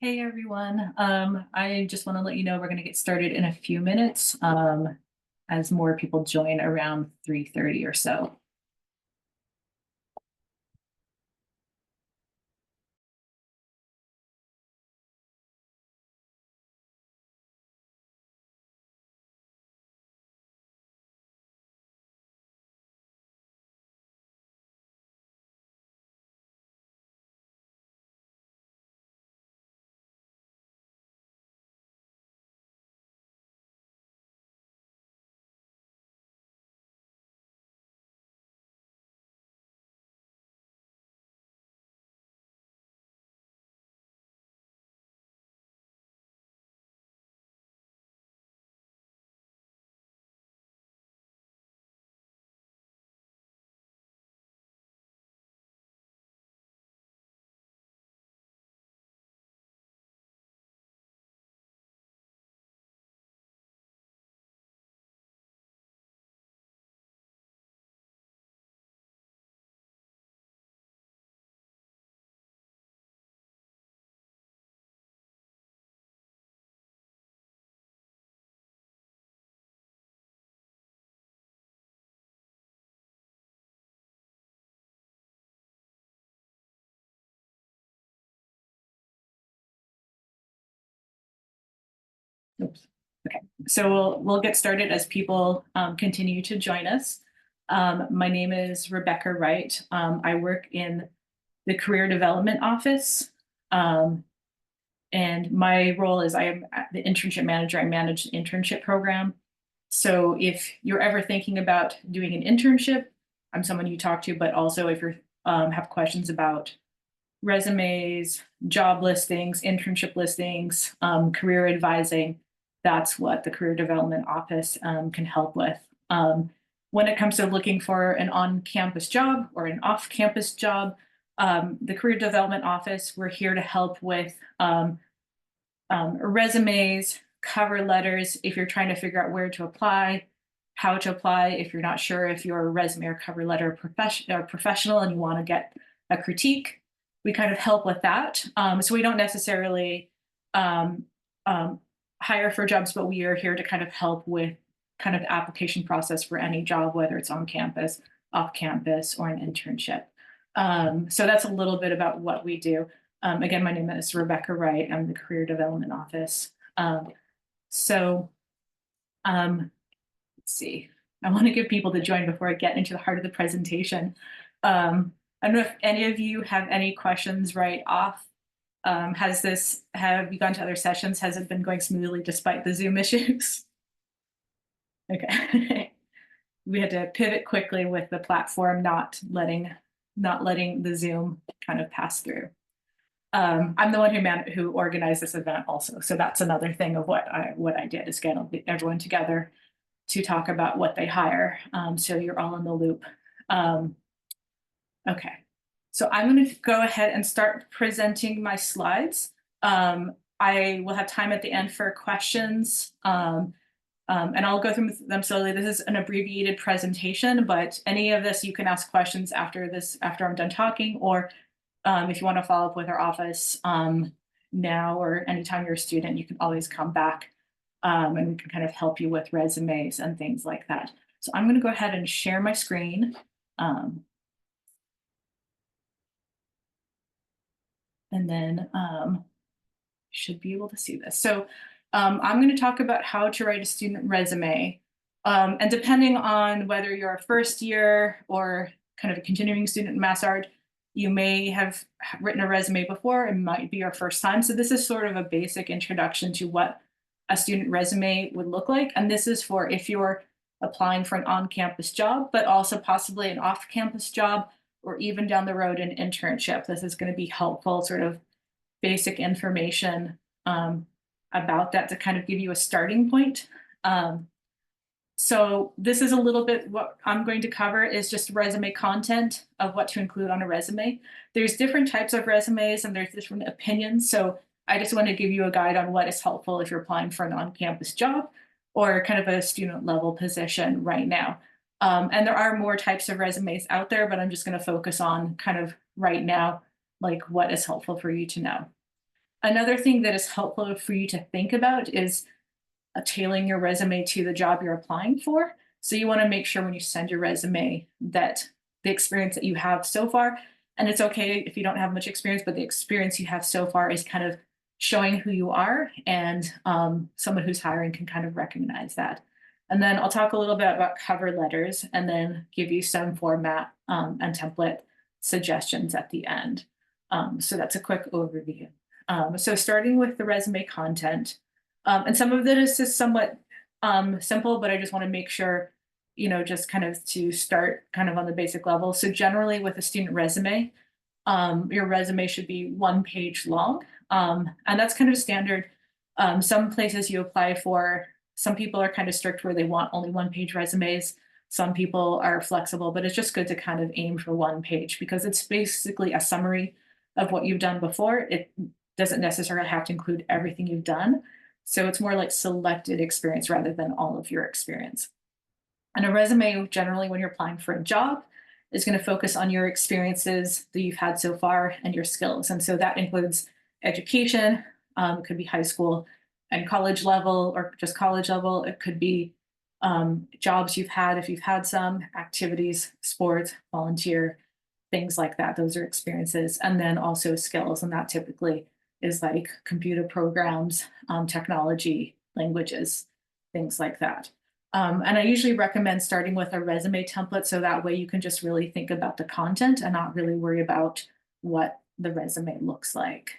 Hey everyone. I just want to let you know we're going to get started in a few minutes as more people join around 3:30 or so. Oops. Okay, so we'll get started as people continue to join us. My name is Rebecca Wright. I work in the Career Development Office. And my role is I am the internship manager. I manage the internship program. So if you're ever thinking about doing an internship, I'm someone you talk to, but also if you have questions about resumes, job listings, internship listings, career advising, that's what the Career Development Office can help with. When it comes to looking for an on-campus job or an off-campus job, the Career Development Office, we're here to help with resumes, cover letters, if you're trying to figure out where to apply, how to apply, if you're not sure if your resume or cover letter professional and you want to get a critique, we kind of help with that. So we don't necessarily hire for jobs, but we are here to kind of help with kind of the application process for any job, whether it's on campus, off campus, or an internship. So that's a little bit about what we do. Again, my name is Rebecca Wright. I'm the Career Development Office. So let's see. I want to give people to join before I get into the heart of the presentation. I don't know if any of you have any questions right off. Have you gone to other sessions? Has it been going smoothly despite the Zoom issues? Okay. We had to pivot quickly with the platform not letting the Zoom kind of pass through. I'm the one who organized this event also, so that's another thing of what I did is get everyone together to talk about what they hire. So you're all in the loop. Okay, so I'm going to go ahead and start presenting my slides. I will have time at the end for questions. And I'll go through them slowly. This is an abbreviated presentation, but any of this you can ask questions after I'm done talking, or if you want to follow up with our office now or anytime you're a student, you can always come back and we can kind of help you with resumes and things like that. So I'm going to go ahead and share my screen. And then should be able to see this. So I'm going to talk about how to write a student resume. And depending on whether you're a first year or kind of a continuing student in Mass Art, you may have written a resume before. It might be your first time. So this is sort of a basic introduction to what a student resume would look like. And this is for if you're applying for an on-campus job, but also possibly an off-campus job, or even down the road an internship. This is going to be helpful, sort of basic information about that to kind of give you a starting point. So this is a little bit what I'm going to cover is just resume content of what to include on a resume. There's different types of resumes and there's different opinions. So I just want to give you a guide on what is helpful if you're applying for an on-campus job or kind of a student level position right now. And there are more types of resumes out there, but I'm just going to focus on kind of right now, like what is helpful for you to know. Another thing that is helpful for you to think about is tailoring your resume to the job you're applying for. So you want to make sure when you send your resume that the experience that you have so far, and it's okay if you don't have much experience, but the experience you have so far is kind of showing who you are, and someone who's hiring can kind of recognize that. And then I'll talk a little bit about cover letters and then give you some format and template suggestions at the end. So that's a quick overview. So starting with the resume content, and some of it is just somewhat simple, but I just want to make sure, just kind of to start kind of on the basic level. So generally with a student resume, your resume should be 1 page long. And that's kind of standard. Some places you apply for, some people are kind of strict where they want only 1 page resumes. Some people are flexible, but it's just good to kind of aim for 1 page because it's basically a summary of what you've done before. It doesn't necessarily have to include everything you've done. So it's more like selected experience rather than all of your experience. And a resume, generally, when you're applying for a job, is going to focus on your experiences that you've had so far and your skills. And so that includes education, it could be high school and college level, or just college level. It could be jobs you've had, if you've had some, activities, sports, volunteer, things like that. Those are experiences. And then also skills. And that typically is like computer programs, technology, languages, things like that. And I usually recommend starting with a resume template so that way you can just really think about the content and not really worry about what the resume looks like.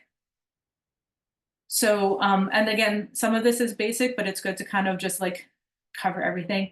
So, and again, some of this is basic, but it's good to kind of just like cover everything.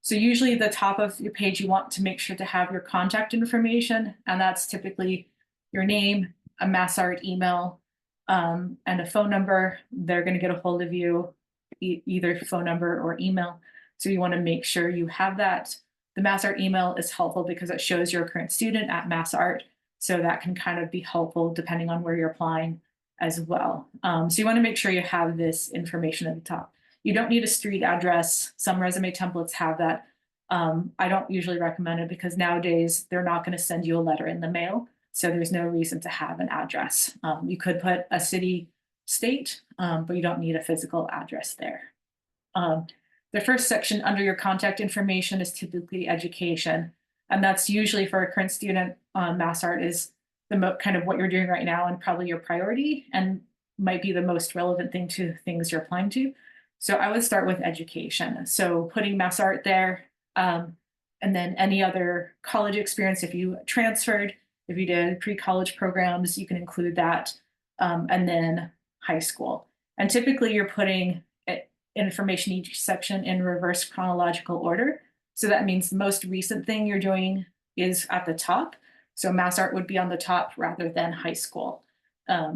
So usually the top of your page, you want to make sure to have your contact information, and that's typically your name, a MassArt email, and a phone number. They're going to get a hold of you, either phone number or email. So you want to make sure you have that. The MassArt email is helpful because it shows you're a current student at MassArt. So that can kind of be helpful depending on where you're applying as well. So you want to make sure you have this information at the top. You don't need a street address. Some resume templates have that. I don't usually recommend it because nowadays they're not going to send you a letter in the mail. So there's no reason to have an address. You could put a city, state, but you don't need a physical address there. The first section under your contact information is typically education. And that's usually for a current student on MassArt is the kind of what you're doing right now and probably your priority and might be the most relevant thing to things you're applying to. So I would start with education. So putting MassArt there, and then any other college experience, if you transferred, if you did pre-college programs, you can include that, and then high school. And typically you're putting information each section in reverse chronological order. So that means the most recent thing you're doing is at the top. So MassArt would be on the top rather than high school.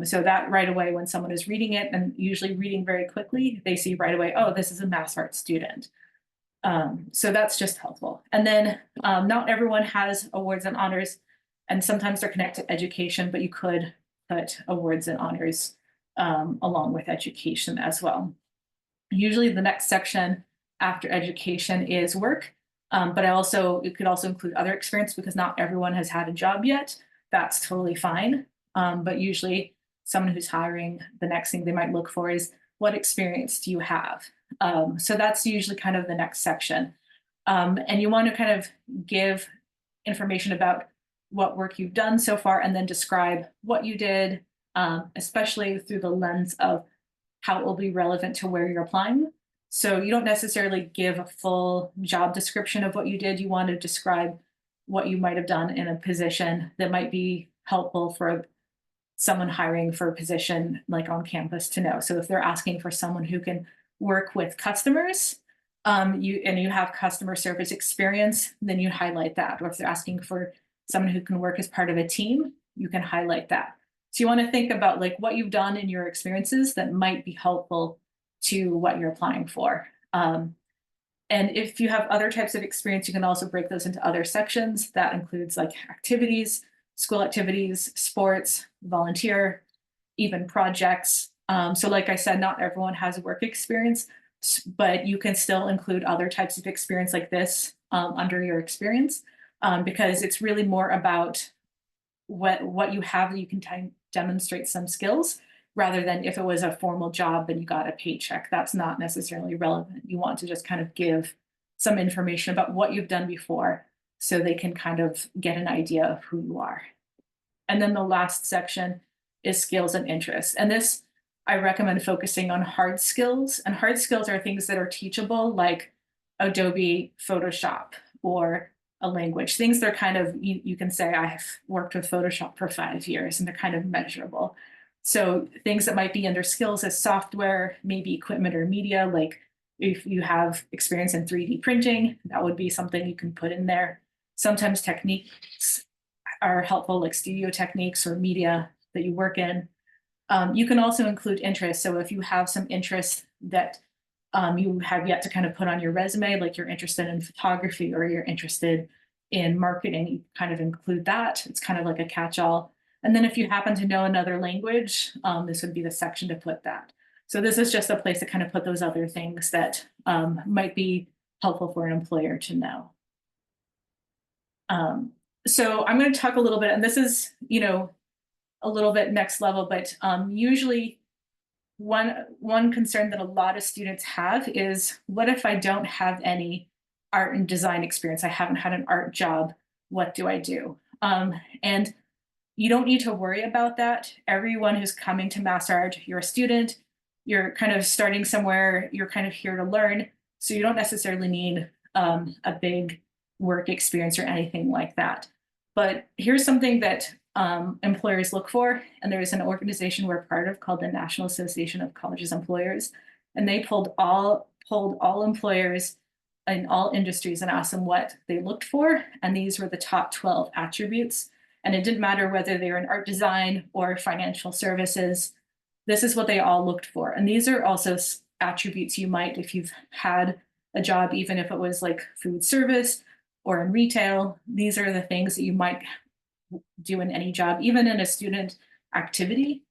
So that right away, when someone is reading it and usually reading very quickly, they see right away, oh, this is a MassArt student. So that's just helpful. And then not everyone has awards and honors, and sometimes they're connected to education, but you could put awards and honors along with education as well. Usually the next section after education is work, but it could also include other experience because not everyone has had a job yet. That's totally fine. But usually someone who's hiring, the next thing they might look for is what experience do you have? So that's usually kind of the next section. And you want to kind of give information about what work you've done so far and then describe what you did, especially through the lens of how it will be relevant to where you're applying. So you don't necessarily give a full job description of what you did. You want to describe what you might have done in a position that might be helpful for someone hiring for a position like on campus to know. So if they're asking for someone who can work with customers, you have customer service experience, then you highlight that. Or if they're asking for someone who can work as part of a team, you can highlight that. So you want to think about like what you've done in your experiences that might be helpful to what you're applying for. And if you have other types of experience, you can also break those into other sections. That includes like activities, school activities, sports, volunteer, even projects. So like I said, not everyone has work experience, but you can still include other types of experience like this under your experience, because it's really more about what you have that you can demonstrate some skills rather than if it was a formal job and you got a paycheck. That's not necessarily relevant. You want to just kind of give some information about what you've done before so they can kind of get an idea of who you are. And then the last section is skills and interests. And this, I recommend focusing on hard skills. And hard skills are things that are teachable, like Adobe Photoshop or a language. Things that are kind of, you can say, I have worked with Photoshop for 5 years, and they're kind of measurable. So things that might be under skills as software, maybe equipment or media, like if you have experience in 3D printing, that would be something you can put in there. Sometimes techniques are helpful, like studio techniques or media that you work in. You can also include interests. So if you have some interests that you have yet to kind of put on your resume, like you're interested in photography or you're interested in marketing, you kind of include that. It's kind of like a catch-all. And then if you happen to know another language, this would be the section to put that. So this is just a place to kind of put those other things that might be helpful for an employer to know. So I'm going to talk a little bit, and this is, a little bit next level, but usually one concern that a lot of students have is, what if I don't have any art and design experience? I haven't had an art job. What do I do? And you don't need to worry about that. Everyone who's coming to MassArt, you're a student, you're kind of starting somewhere, you're kind of here to learn. So you don't necessarily need a big work experience or anything like that. But here's something that employers look for, and there's an organization we're part of called the National Association of Colleges Employers, and they polled all employers in all industries and asked them what they looked for, and these were the top 12 attributes. And it didn't matter whether they were in art design or financial services. This is what they all looked for. And these are also attributes you might, if you've had a job, even if it was like food service or in retail, these are the things that you might do in any job, even in a student activity.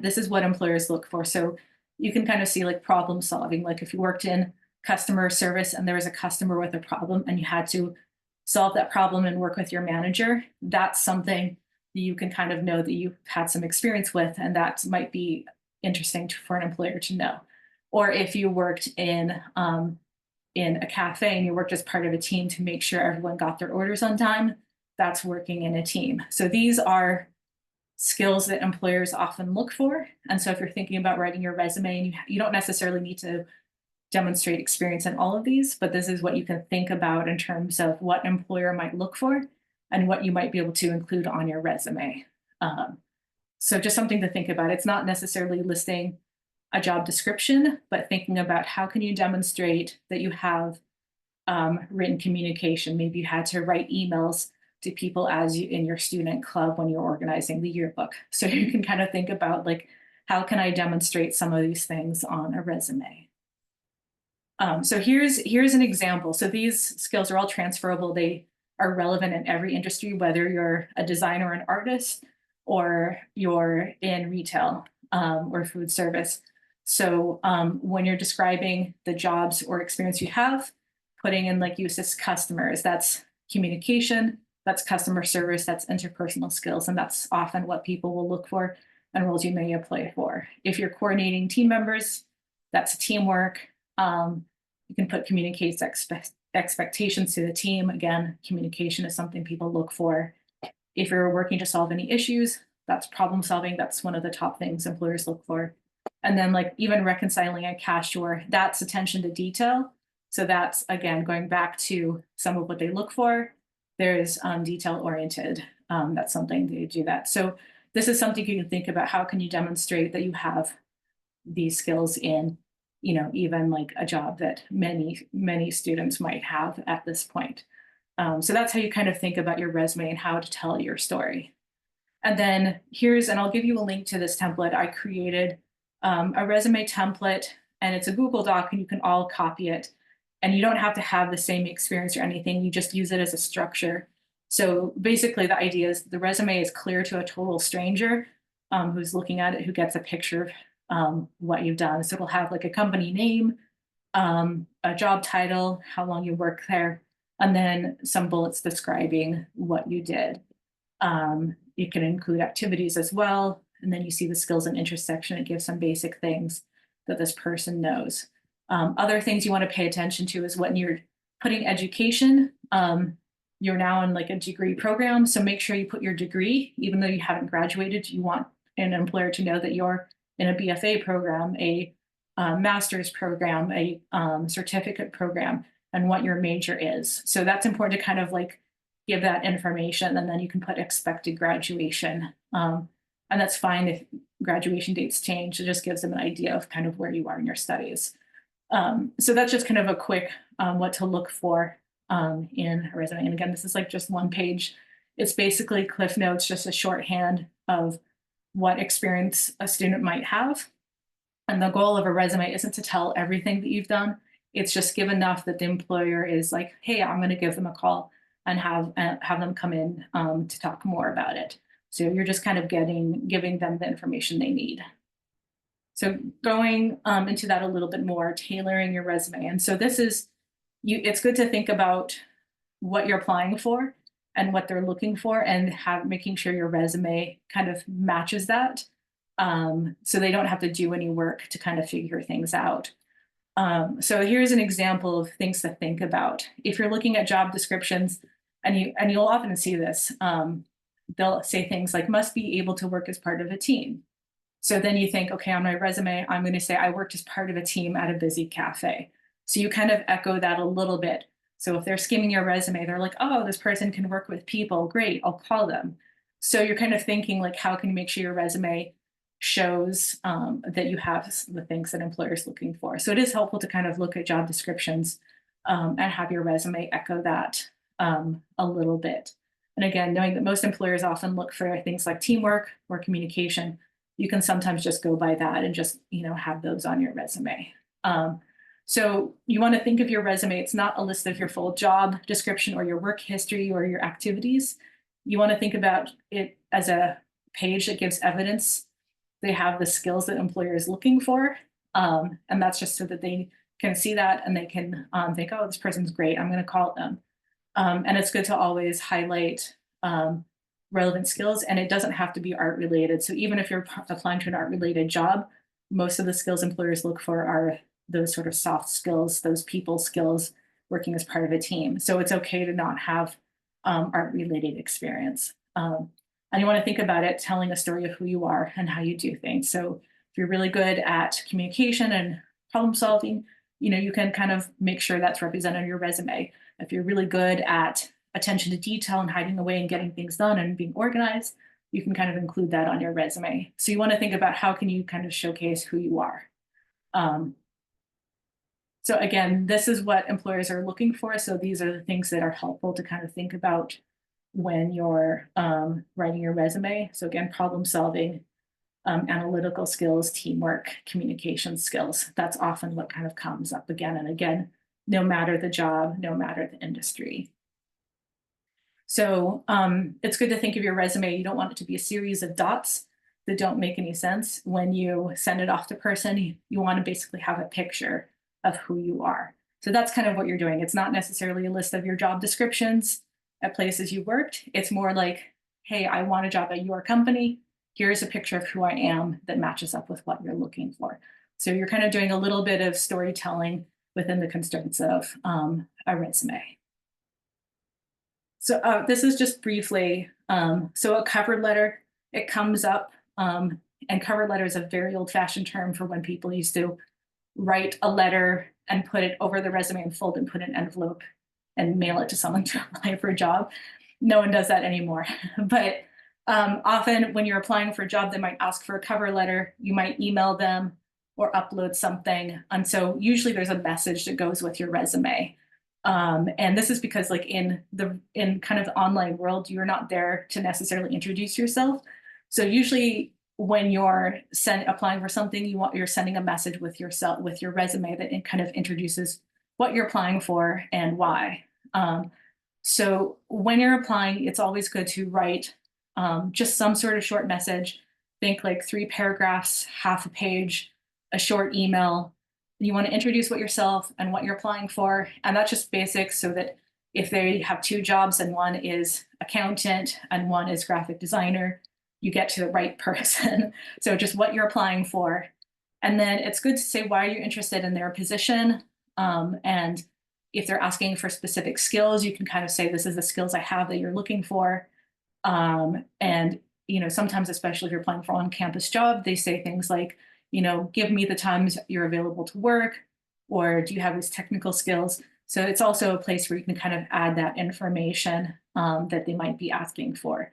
This is what employers look for. So you can kind of see like problem solving, like if you worked in customer service and there was a customer with a problem and you had to solve that problem and work with your manager, that's something that you can kind of know that you've had some experience with, and that might be interesting for an employer to know. Or if you worked in a cafe and you worked as part of a team to make sure everyone got their orders on time, that's working in a team. So these are skills that employers often look for. And so if you're thinking about writing your resume, and you don't necessarily need to demonstrate experience in all of these, but this is what you can think about in terms of what an employer might look for and what you might be able to include on your resume. So just something to think about. It's not necessarily listing a job description, but thinking about how can you demonstrate that you have written communication. Maybe you had to write emails to people as you in your student club when you're organizing the yearbook. So you can kind of think about like, how can I demonstrate some of these things on a resume? So here's an example. So these skills are all transferable. They are relevant in every industry, whether you're a designer or an artist, or you're in retail or food service. So when you're describing the jobs or experience you have, putting in like use as customers, that's communication, that's customer service, that's interpersonal skills, and that's often what people will look for and roles you may apply for. If you're coordinating team members, that's teamwork. You can put communicates expectations to the team. Again, communication is something people look for. If you're working to solve any issues, that's problem solving. That's one of the top things employers look for. And then like even reconciling a cash drawer, that's attention to detail. So that's, again, going back to some of what they look for. There's detail oriented. That's something they do that. So this is something you can think about. How can you demonstrate that you have these skills in, even like a job that many students might have at this point. So that's how you kind of think about your resume and how to tell your story. And then and I'll give you a link to this template. I created a resume template, and it's a Google Doc, and you can all copy it. And you don't have to have the same experience or anything. You just use it as a structure. So basically the idea is the resume is clear to a total stranger who's looking at it, who gets a picture of what you've done. So it'll have like a company name, a job title, how long you worked there, and then some bullets describing what you did. You can include activities as well. and then you see the skills and interest section. It gives some basic things that this person knows. Other things you want to pay attention to is when you're putting education, you're now in like a degree program. So make sure you put your degree, even though you haven't graduated. You want an employer to know that you're in a BFA program, a master's program, a certificate program, and what your major is. So that's important to kind of like give that information, and then you can put expected graduation. And that's fine if graduation dates change. It just gives them an idea of kind of where you are in your studies. So that's just kind of a quick what to look for in a resume. And again, this is like just one page. It's basically Cliff Notes, just a shorthand of what experience a student might have. And the goal of a resume isn't to tell everything that you've done. It's just give enough that the employer is like, hey, I'm going to give them a call and have them come in to talk more about it. So you're just kind of giving them the information they need. So going into that a little bit more, tailoring your resume. And so this is, it's good to think about what you're applying for and what they're looking for, and making sure your resume kind of matches that. So they don't have to do any work to kind of figure things out. So here's an example of things to think about. If you're looking at job descriptions, and you'll often see this, they'll say things like must be able to work as part of a team. So then you think, okay, on my resume, I'm going to say I worked as part of a team at a busy cafe. So you kind of echo that a little bit. So if they're skimming your resume, they're like, oh, this person can work with people. Great, I'll call them. So you're kind of thinking like, how can you make sure your resume shows that you have the things that employers are looking for. So it is helpful to kind of look at job descriptions and have your resume echo that a little bit. And again, knowing that most employers often look for things like teamwork or communication, you can sometimes just go by that and just, have those on your resume. So you want to think of your resume. It's not a list of your full job description or your work history or your activities. You want to think about it as a page that gives evidence they have the skills that employer is looking for. And that's just so that they can see that and they can think, oh, this person's great, I'm going to call them. And it's good to always highlight relevant skills, and it doesn't have to be art related. So even if you're applying to an art related job, most of the skills employers look for are those sort of soft skills, those people skills, working as part of a team. So it's okay to not have art related experience. And you want to think about it telling a story of who you are and how you do things. So if you're really good at communication and problem solving, you can kind of make sure that's represented in your resume. If you're really good at attention to detail and hiding away and getting things done and being organized, you can kind of include that on your resume. So you want to think about how can you kind of showcase who you are. So again, this is what employers are looking for. So these are the things that are helpful to kind of think about when you're writing your resume. So again, problem solving, analytical skills, teamwork, communication skills. That's often what kind of comes up again and again, no matter the job, no matter the industry. So it's good to think of your resume. You don't want it to be a series of dots that don't make any sense. When you send it off to person, you want to basically have a picture of who you are. So that's kind of what you're doing. It's not necessarily a list of your job descriptions at places you worked. It's more like, hey, I want a job at your company. Here's a picture of who I am that matches up with what you're looking for. So you're kind of doing a little bit of storytelling within the constraints of a resume. So this is just briefly, so a cover letter, it comes up, and cover letter is a very old-fashioned term for when people used to write a letter and put it over the resume and fold and put an envelope and mail it to someone to apply for a job. No one does that anymore. But often when you're applying for a job, they might ask for a cover letter. You might email them or upload something. And so usually there's a message that goes with your resume. And this is because like in kind of the online world, you're not there to necessarily introduce yourself. So usually when you're applying for something, you're sending a message with your resume that it kind of introduces what you're applying for and why. So when you're applying, it's always good to write just some sort of short message. Think like 3 paragraphs, half a page, a short email. You want to introduce yourself and what you're applying for. And that's just basic, so that if they have 2 jobs and one is accountant and one is graphic designer, you get to the right person. So just what you're applying for. And then it's good to say why you're interested in their position. And if they're asking for specific skills, you can kind of say, this is the skills I have that you're looking for. And, sometimes, especially if you're applying for on-campus job, they say things like, give me the times you're available to work, or do you have these technical skills? So it's also a place where you can kind of add that information that they might be asking for.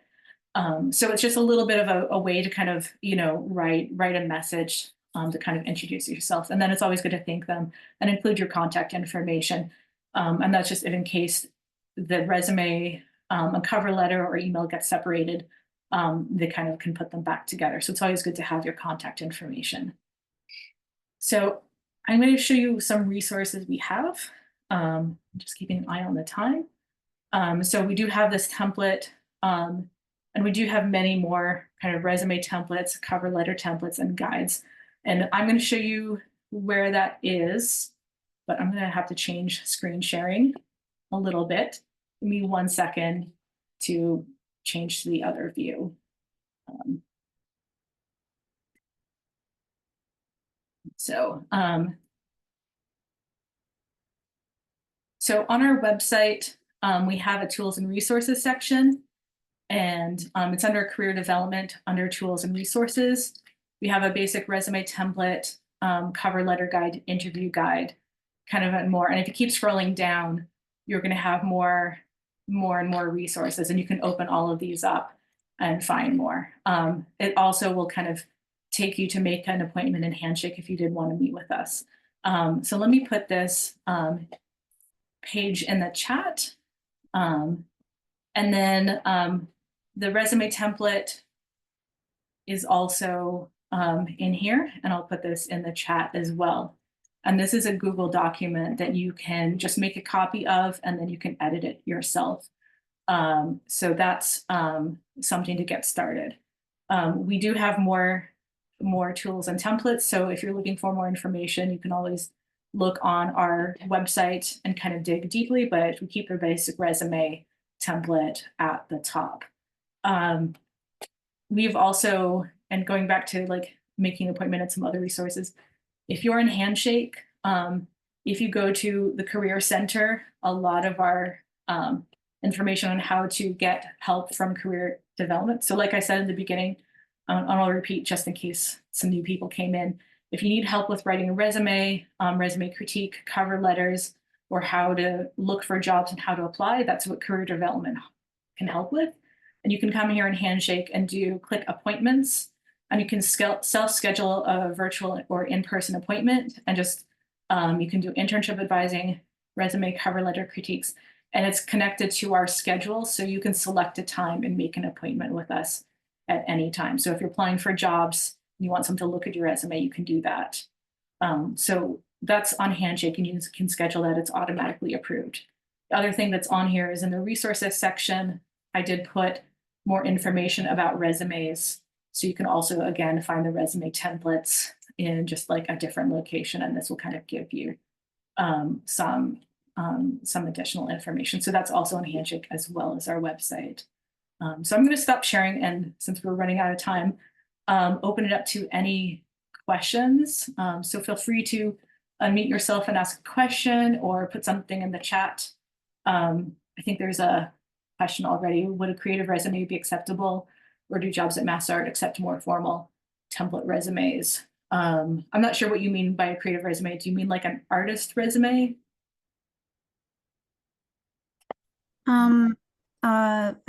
So it's just a little bit of a way to kind of, write a message to kind of introduce yourself. And then it's always good to thank them and include your contact information. And that's just in case the resume, a cover letter or email gets separated, they kind of can put them back together. So it's always good to have your contact information. So I'm going to show you some resources we have. Just keeping an eye on the time. So we do have this template, and we do have many more kind of resume templates, cover letter templates, and guides. And I'm going to show you where that is, but I'm going to have to change screen sharing a little bit. Give me 1 second to change to the other view. So on our website, we have a tools and resources section, and it's under career development, under tools and resources. We have a basic resume template, cover letter guide, interview guide, kind of and more. And if you keep scrolling down, you're going to have more and more resources, and you can open all of these up and find more. It also will kind of take you to make an appointment in Handshake if you did want to meet with us. So let me put this page in the chat. And then the resume template is also in here, and I'll put this in the chat as well. And this is a Google document that you can just make a copy of, and then you can edit it yourself. So that's something to get started. We do have more tools and templates. So if you're looking for more information, you can always look on our website and kind of dig deeply, but we keep the basic resume template at the top. We've also, and going back to like making an appointment and some other resources, if you're in Handshake, if you go to the Career Center, a lot of our information on how to get help from career development. So like I said in the beginning, and I'll repeat just in case some new people came in, if you need help with writing a resume, resume critique, cover letters, or how to look for jobs and how to apply, that's what career development can help with. And you can come here in Handshake and click appointments, and you can self-schedule a virtual or in-person appointment, and just you can do internship advising, resume, cover letter critiques, and it's connected to our schedule, so you can select a time and make an appointment with us at any time. So if you're applying for jobs, you want someone to look at your resume, you can do that. So that's on Handshake, and you can schedule that. It's automatically approved. The other thing that's on here is in the resources section, I did put more information about resumes. So you can also, again, find the resume templates in just like a different location, and this will kind of give you some additional information. So that's also on Handshake as well as our website. So I'm going to stop sharing, and since we're running out of time, open it up to any questions. So feel free to unmute yourself and ask a question or put something in the chat. I think there's a question already. Would a creative resume be acceptable, or do jobs at MassArt accept more formal template resumes? I'm not sure what you mean by a creative resume. Do you mean like an artist resume?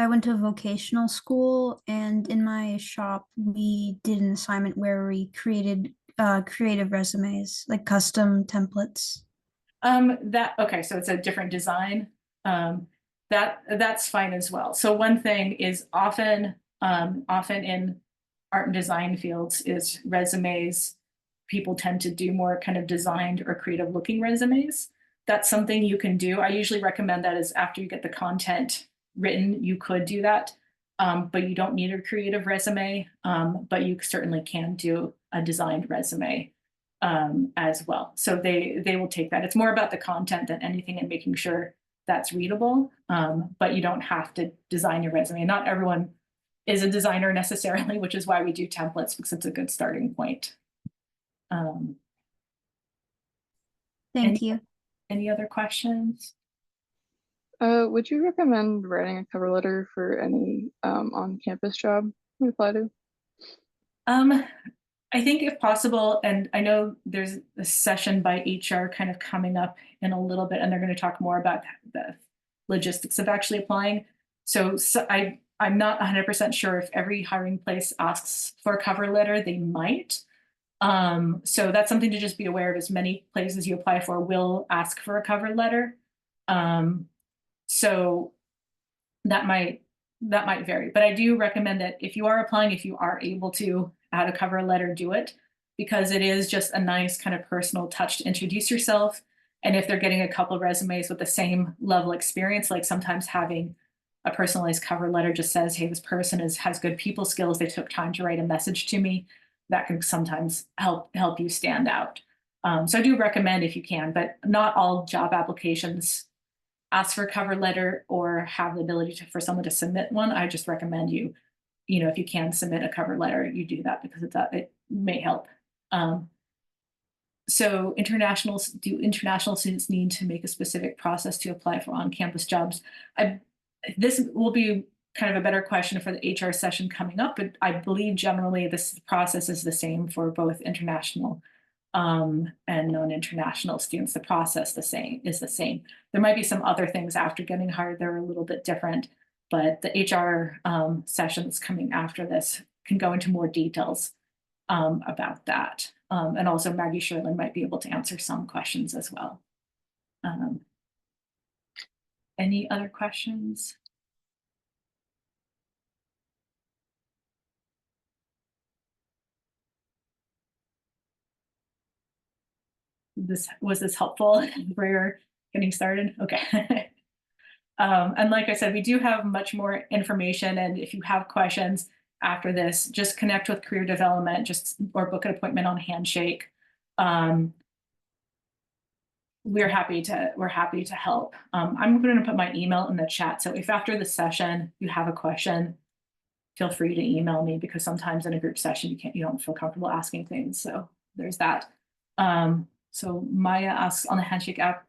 I went to vocational school, and in my shop, we did an assignment where we created creative resumes, like custom templates. Okay, so it's a different design. That's fine as well. So one thing is often in art and design fields is resumes. People tend to do more kind of designed or creative looking resumes. That's something you can do. I usually recommend that is after you get the content written, you could do that, but you don't need a creative resume, but you certainly can do a designed resume as well. So they will take that. It's more about the content than anything and making sure that's readable, but you don't have to design your resume. Not everyone is a designer necessarily, which is why we do templates, because it's a good starting point. Thank you. Any other questions? Would you recommend writing a cover letter for any on-campus job we apply to? I think if possible, and I know there's a session by HR kind of coming up in a little bit, and they're going to talk more about the logistics of actually applying. So I'm not 100% sure if every hiring place asks for a cover letter. They might. So that's something to just be aware of. As many places you apply for will ask for a cover letter. So that might vary, but I do recommend that if you are applying, if you are able to add a cover letter, do it, because it is just a nice kind of personal touch to introduce yourself. And if they're getting a couple resumes with the same level experience, like sometimes having a personalized cover letter just says, hey, this person has good people skills, they took time to write a message to me, that can sometimes help you stand out. So I do recommend if you can, but not all job applications ask for a cover letter or have the ability for someone to submit one. I just recommend if you can submit a cover letter, you do that, because it may help. So international students need to make a specific process to apply for on-campus jobs? This will be kind of a better question for the HR session coming up, but I believe generally this process is the same for both international and non-international students. The process is the same. There might be some other things after getting hired that are a little bit different, but the HR sessions coming after this can go into more details about that. And also Maggie Sherlin might be able to answer some questions as well. Any other questions? Was this helpful for your getting started? Okay. And like I said, we do have much more information, and if you have questions after this, just connect with Career Development, or book an appointment on Handshake. We're happy to help. I'm going to put my email in the chat, so if after the session you have a question, feel free to email me, because sometimes in a group session you don't feel comfortable asking things. So there's that. So Maya asks, on the Handshake app,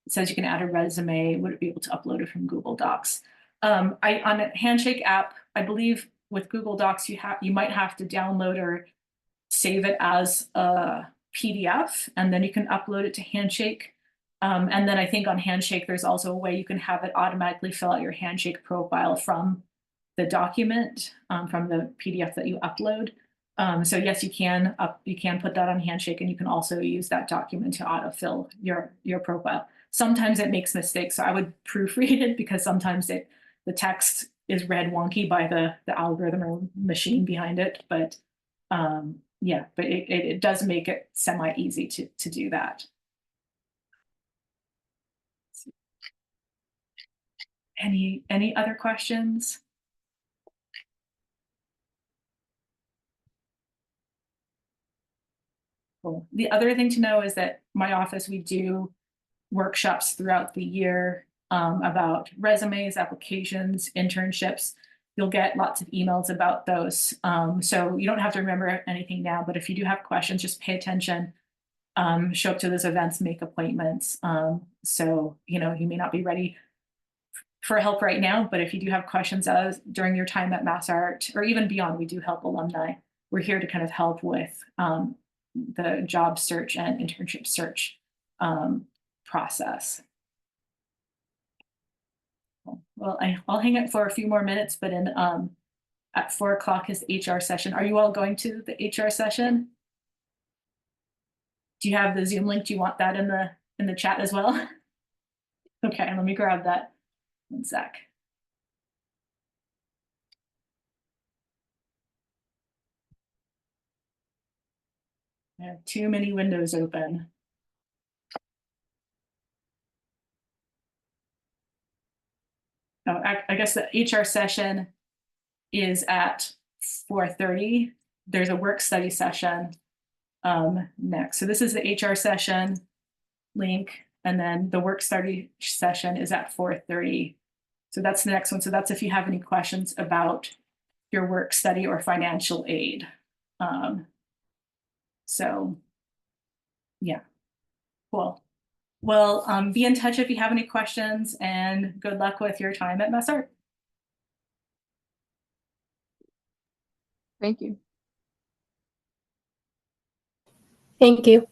it says you can add a resume. Would it be able to upload it from Google Docs? On a Handshake app, I believe with Google Docs, you might have to download or save it as a PDF, and then you can upload it to Handshake. And then I think on Handshake, there's also a way you can have it automatically fill out your Handshake profile from the document, from the PDF that you upload. So yes, you can put that on Handshake, and you can also use that document to autofill your profile. Sometimes it makes mistakes, so I would proofread it, because sometimes the text is read wonky by the algorithm or machine behind it. But yeah, but it does make it semi-easy to do that. Any other questions? Cool. The other thing to know is that my office, we do workshops throughout the year about resumes, applications, internships. You'll get lots of emails about those. So you don't have to remember anything now, but if you do have questions, just pay attention, show up to those events, make appointments. So, you may not be ready for help right now, but if you do have questions during your time at MassArt, or even beyond, we do help alumni. We're here to kind of help with the job search and internship search process. Well, I'll hang it for a few more minutes, but at 4 o'clock is the HR session. Are you all going to the HR session? Do you have the Zoom link? Do you want that in the chat as well? Okay, let me grab that. 1 sec. I have too many windows open. Oh, I guess the HR session is at 4:30. There's a work study session next. So this is the HR session link, and then the work study session is at 4:30. So that's the next one. So that's if you have any questions about your work study or financial aid. So yeah, cool. Well, be in touch if you have any questions, and good luck with your time at Messart. Thank you. Thank you.